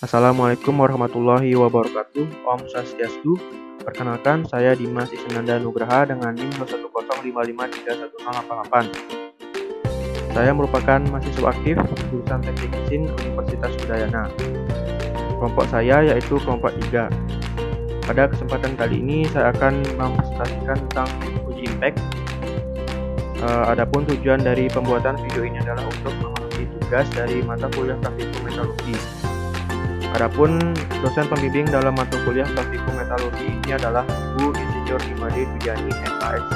Assalamualaikum warahmatullahi wabarakatuh. Om Swastiastu. Perkenalkan, saya Dimas Isenanda Nugraha dengan NIM 210553188. Saya merupakan mahasiswa aktif jurusan Teknik Mesin Universitas Udayana. Kelompok saya yaitu kelompok 3. Pada kesempatan kali ini saya akan mempresentasikan tentang uji impact. Adapun tujuan dari pembuatan video ini adalah untuk memenuhi tugas dari mata kuliah praktikum metalurgi. Adapun dosen pembimbing dalam mata kuliah praktikum metalurgi ini adalah Bu Insinyur Imade Dujani, MASC.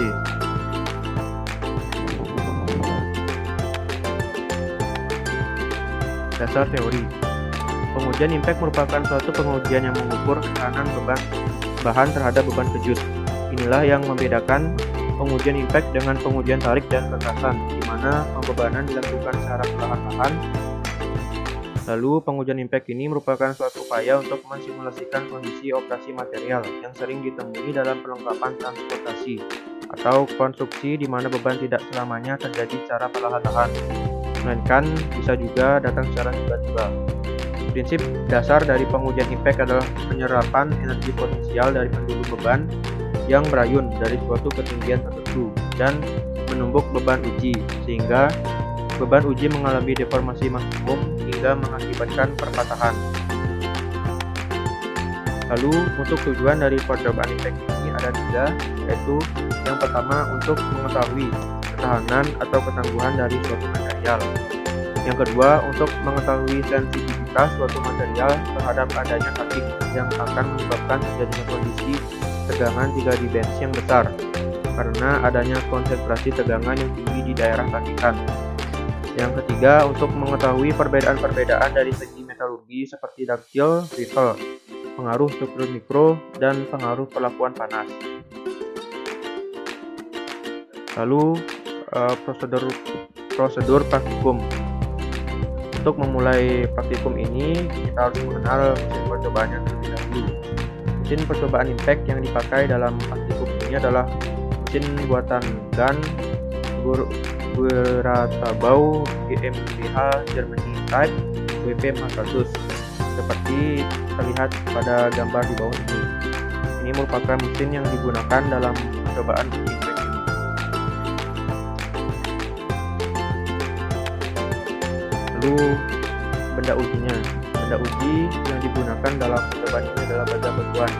Dasar teori. Pengujian impact merupakan suatu pengujian yang mengukur tekanan beban bahan terhadap beban kejut. Inilah yang membedakan pengujian impact dengan pengujian tarik dan kekasan, di mana pembebanan dilakukan secara perlahan-lahan. Lalu, pengujian impact ini merupakan suatu upaya untuk mensimulasikan kondisi operasi material yang sering ditemui dalam perlengkapan transportasi atau konstruksi di mana beban tidak selamanya terjadi secara perlahan-lahan, melainkan bisa juga datang secara tiba-tiba. Prinsip dasar dari pengujian impact adalah penyerapan energi potensial dari pendulum beban yang berayun dari suatu ketinggian tertentu dan menumbuk beban uji, sehingga beban uji mengalami deformasi maksimum hingga mengakibatkan perpatahan. Lalu, untuk tujuan dari percobaan impact ini ada 3, yaitu yang pertama untuk mengetahui ketahanan atau ketangguhan dari suatu material. Yang kedua, untuk mengetahui sensitivitas suatu material terhadap adanya taking yang akan menyebabkan terjadinya kondisi tegangan 3 dimensi yang besar karena adanya konsentrasi tegangan yang tinggi di daerah takikan. Yang ketiga, untuk mengetahui perbedaan-perbedaan dari segi metalurgi seperti daktil, brittle, pengaruh struktur mikro, dan pengaruh perlakuan panas. Lalu, prosedur praktikum. Untuk memulai praktikum ini, kita harus mengenal mesin percobaannya terlebih dahulu. Mesin percobaan impact yang dipakai dalam praktikum ini adalah mesin buatan GAN Beratabau GmbH Germany Type WP400 seperti terlihat pada gambar di bawah ini. Ini merupakan mesin yang digunakan dalam percobaan uji impact ini. Lalu benda ujinya. Benda uji yang digunakan dalam percobaan ini adalah baja batuan.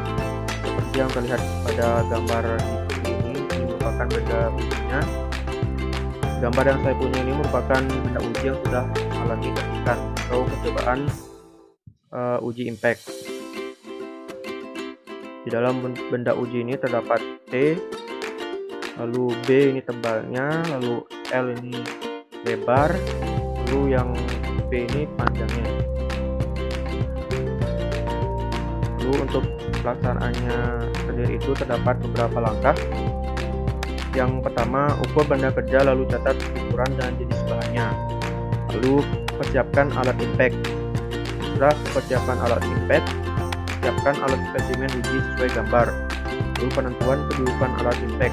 Seperti yang terlihat pada gambar di ini merupakan benda ujinya. Gambar yang saya punya ini merupakan benda uji yang sudah mengalami ketikan atau percobaan uji impact. Di dalam benda uji ini terdapat T, lalu B ini tebalnya, lalu L ini lebar, lalu yang B ini panjangnya. Lalu untuk pelaksanaannya sendiri itu terdapat beberapa langkah. Yang pertama, ukur benda kerja lalu catat ukuran dan jenis bahannya. Lalu, persiapkan alat impact. Setelah persiapan alat impact, siapkan alat spesimen uji sesuai gambar. Lalu, penentuan kedudukan alat impact.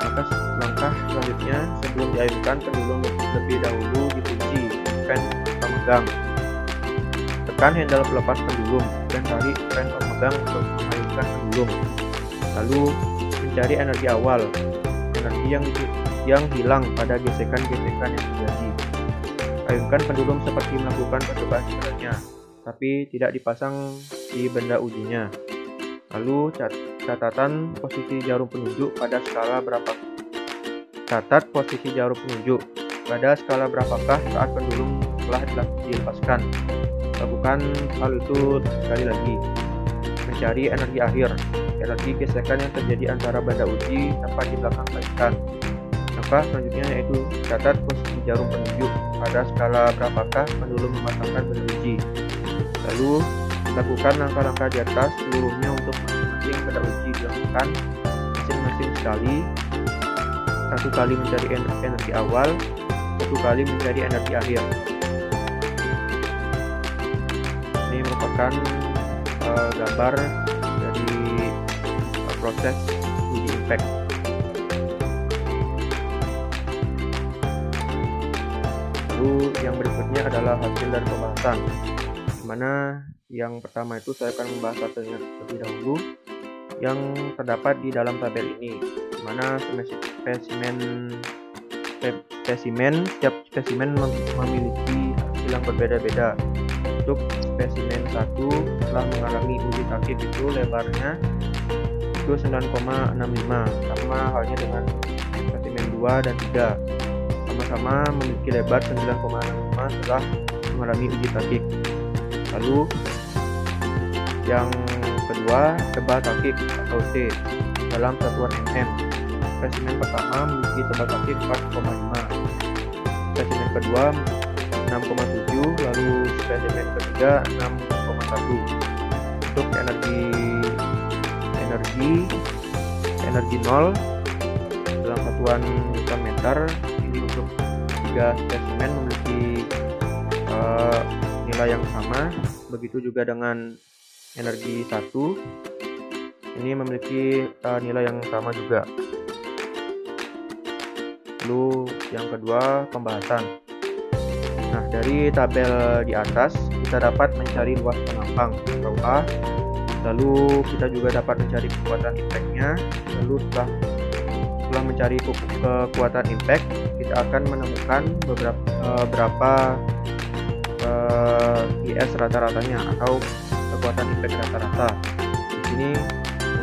Maka langkah selanjutnya, sebelum diayunkan, pendulum lebih dahulu dikunci pen pemegang. Tekan handle pelepas pendulum dan tarik pen pemegang untuk mengayunkan pendulum. Lalu, mencari energi awal. Energi yang hilang pada gesekan-gesekan yang terjadi. Ayunkan pendulum seperti melakukan percobaan sebenarnya, tapi tidak dipasang di benda ujinya. Lalu catatan posisi jarum penunjuk pada skala berapa? Catat posisi jarum penunjuk pada skala berapakah saat pendulum telah dilepaskan. Lakukan hal itu sekali lagi. Mencari energi akhir. Energi gesekan yang terjadi antara benda uji tepat di belakang tarikan. Langkah selanjutnya yaitu catat posisi jarum penunjuk pada skala berapakah pendulum memasangkan benda uji. Lalu lakukan langkah-langkah di atas seluruhnya untuk masing-masing benda uji dilakukan masing-masing sekali. 1 kali mencari energi awal, 1 kali mencari energi akhir. Ini merupakan gambar dari proses uji impact. Lalu yang berikutnya adalah hasil dari pembahasan, di mana Yang pertama itu saya akan membahas hasilnya terlebih dahulu yang terdapat di dalam tabel ini, di mana setiap spesimen memiliki hasil yang berbeda-beda. Untuk spesimen 1 setelah mengalami uji takip itu lebarnya itu 9,65, sama halnya dengan spesimen 2 dan 3, sama-sama memiliki lebar 9,65 setelah mengalami uji takip. Lalu yang kedua, tebal takip atau T dalam satuan mm. Spesimen pertama memiliki tebal takip 4,5, spesimen kedua 6,7, lalu spesimen ketiga 6,1. Untuk energi 0 dalam satuan Newton meter, ini untuk 3 spesimen memiliki nilai yang sama. Begitu juga dengan energi 1, ini memiliki nilai yang sama juga. Lalu yang kedua, pembahasan. Nah, dari tabel di atas kita dapat mencari luas penampang atau A. Lalu kita juga dapat mencari kekuatan impact-nya. Lalu setelah mencari kekuatan impact, kita akan menemukan berapa IS rata-ratanya atau kekuatan impact rata-rata. Di sini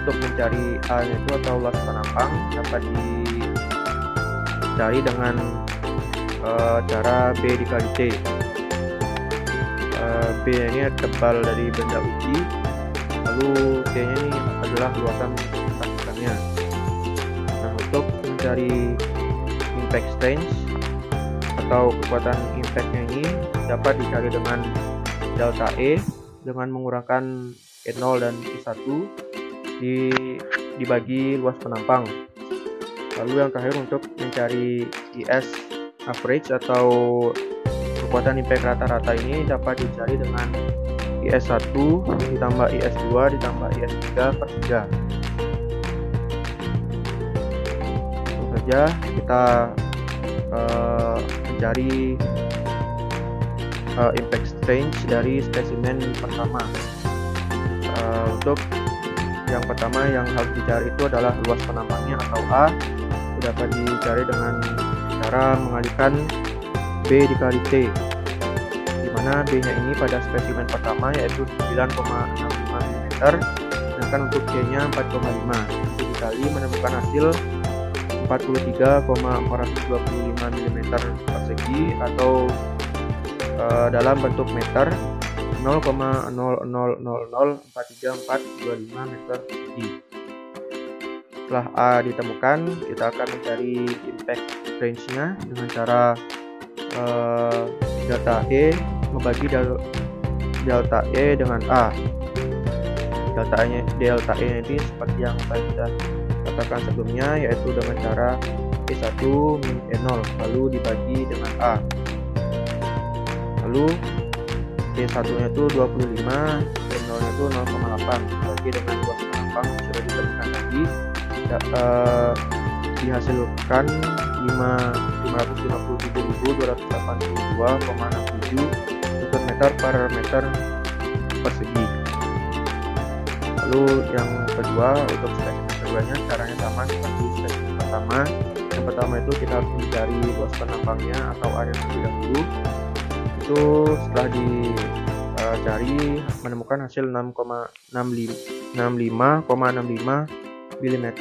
untuk mencari A itu atau luas penampang dapat dicari dengan cara B dikali T. B ini tebal dari benda uji, lalu T nya ini adalah luasan sasarannya. Nah, untuk mencari impact strength atau kekuatan impact-nya ini dapat dicari dengan delta E dengan mengurangkan E0 dan E1 dibagi luas penampang. Lalu yang terakhir, untuk mencari IS average atau kekuatan impact rata-rata ini dapat dicari dengan IS1 ditambah IS2 ditambah IS3 per 3. Langsung saja kita mencari impact strength dari spesimen pertama. Untuk yang pertama yang harus dicari itu adalah luas penampangnya atau A. Itu dapat dicari dengan cara mengalihkan B dikali T, dimana B nya ini pada spesimen pertama yaitu 9,65 mm, sedangkan untuk C nya 4,5. Itu dikali menemukan hasil 43,425 mm persegi atau dalam bentuk meter 0,00043425 meter persegi. Setelah A ditemukan, kita akan mencari impact range-nya dengan cara delta E membagi delta E dengan A. Delta E ini seperti yang saya sudah katakan sebelumnya, yaitu dengan cara E1 min E0 lalu dibagi dengan A. Lalu E1 nya itu 25, E0 nya itu 0,8 dibagi dengan luas penampang sudah ditemukan tadi, dihasilkan 557.282,67 Nm per meter persegi. Lalu yang kedua, untuk spesimen keduanya caranya sama seperti spesimen pertama. Yang pertama itu kita harus mencari luas penampangnya atau area terlebih dahulu. Itu setelah dicari menemukan hasil 65,65 mm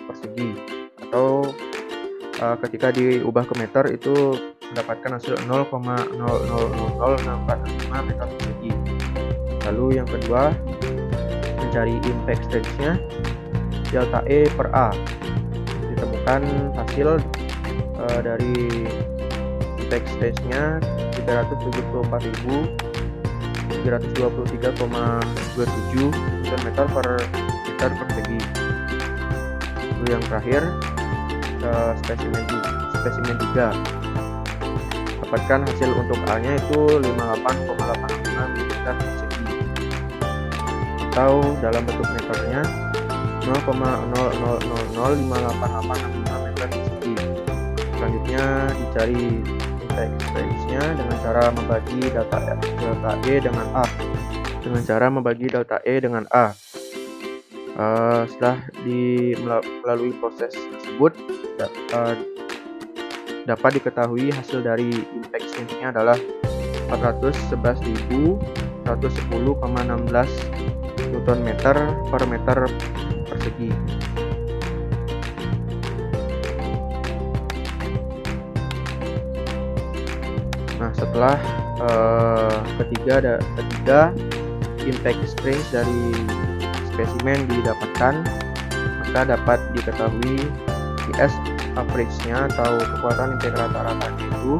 persegi, atau ketika diubah ke meter itu mendapatkan hasil 0,000465 meter persegi. Lalu yang kedua, mencari impact strength-nya delta E per A. Ditemukan hasil dari impact strength-nya 374.323,27 Nm per meter persegi. Lalu yang terakhir, spesimen 3. Dapatkan hasil untuk A-nya itu 58,85 mm persegi, atau dalam bentuk meternya 0,00058865 meter persegi. Selanjutnya dicari impact strength-nya dengan cara membagi delta E dengan A. dengan cara membagi delta E dengan A. Setelah melalui proses tersebut, dapat diketahui hasil dari impact strength-nya adalah 411.110,16 Nm per meter persegi. Nah, setelah ketiga impact strength dari spesimen didapatkan, maka dapat diketahui IS average-nya atau kekuatan impact rata-rata itu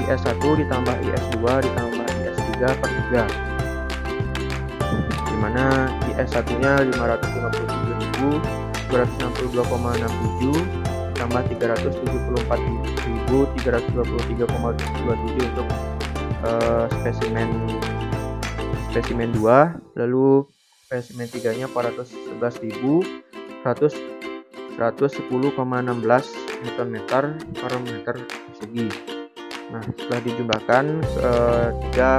IS1 ditambah IS2 ditambah IS3 per 3, dimana IS1 nya 557.262,67 ditambah 374.323,27 untuk spesimen 2, lalu spesimen 3 nya 411.110,16 Nm per meter persegi. Nah, setelah dijumlahkan tiga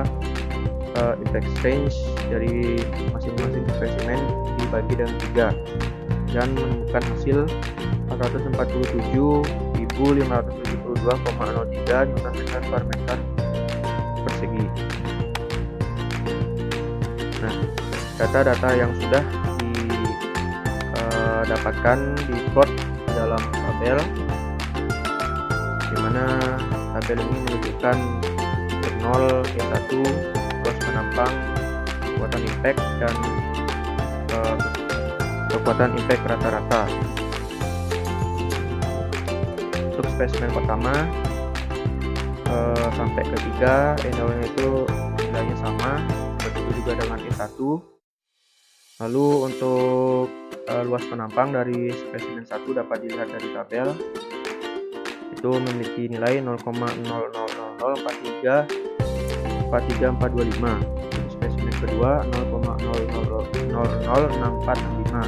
impact strength dari masing-masing spesimen dibagi dengan 3 dan menemukan hasil 447.572,03 Nm per meter persegi. Nah, data-data yang sudah didapatkan di plot dalam tabel, di mana tabel ini menunjukkan R0, E1, luas penampang, kekuatan impact, dan kekuatan impact rata-rata. Untuk spesimen pertama sampai ketiga, E0-nya itu nilainya sama, begitu juga dengan E1. Lalu untuk luas penampang dari spesimen 1 dapat dilihat dari tabel, itu memiliki nilai 0,000043,425. Untuk spesimen kedua 0,00006465.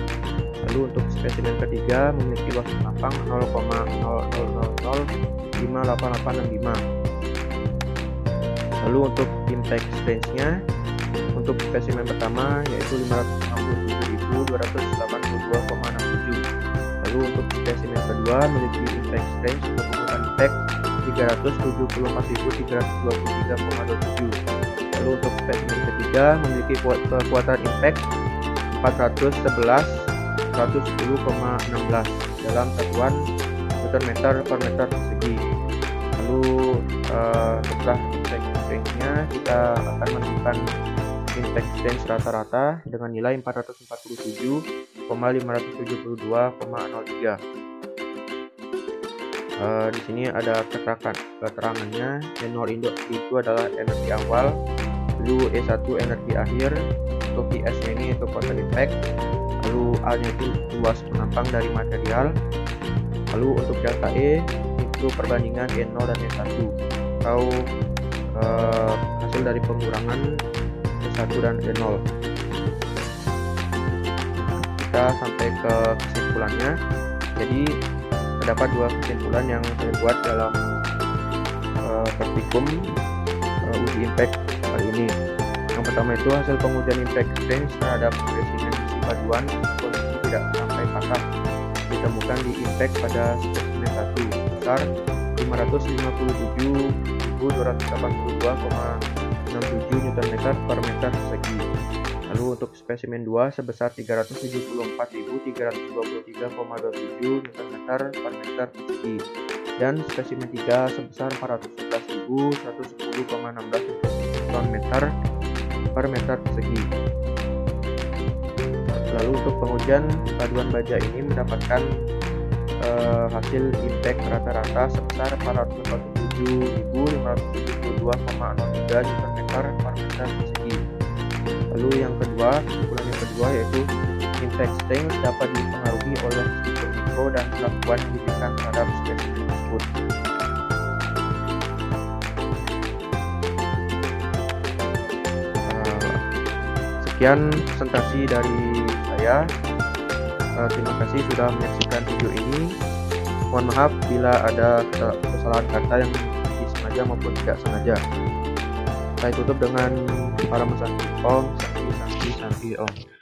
Lalu untuk spesimen ketiga memiliki luas penampang 0,00005865. Lalu untuk impact strength-nya, untuk spesimen pertama yaitu 567.282,67. Lalu untuk spesimen kedua memiliki impact strength untuk kekuatan impact 374.323,27. Lalu untuk spesimen ketiga memiliki kekuatan impact 411.110,16 dalam satuan Nm per meter persegi. Lalu setelah impact strength-nya kita akan menemukan impact strength rata-rata dengan nilai 447,572,03. Di sini ada keterangannya. N0 itu adalah energi awal, lalu E1 energi akhir, untuk IS-nya ini itu kekuatan impact, lalu A-nya itu luas penampang dari material, lalu untuk delta E itu perbandingan N0 dan E1 atau hasil dari pengurangan E1 dan E0. Kita sampai ke kesimpulannya. Jadi terdapat dua kesimpulan yang saya buat dalam praktikum uji impact kali ini. Yang pertama itu hasil pengujian impact strength terhadap spesimen besi paduan kondisi tidak sampai patah ditemukan di impact pada spesimen 1 sebesar 552.282,67 Nm per meter persegi. Lalu untuk spesimen 2 sebesar 374.323,27 Nm per meter persegi, dan spesimen 3 sebesar 411.110,16 Nm per meter persegi. Lalu untuk pengujian paduan baja ini mendapatkan hasil impact rata-rata sebesar 447.572,03 Nm per meter persegi. Lalu yang kedua, kesimpulan yang kedua yaitu impact strength dapat dipengaruhi oleh struktur mikro dan kelakuan yang diberikan terhadap spesimen tersebut. Sekian presentasi dari saya. Terima kasih sudah menyaksikan video ini. Mohon maaf bila ada kesalahan kata yang disengaja maupun tidak sengaja. Saya tutup dengan para Santi Om, Santi, Santi, Santi Om.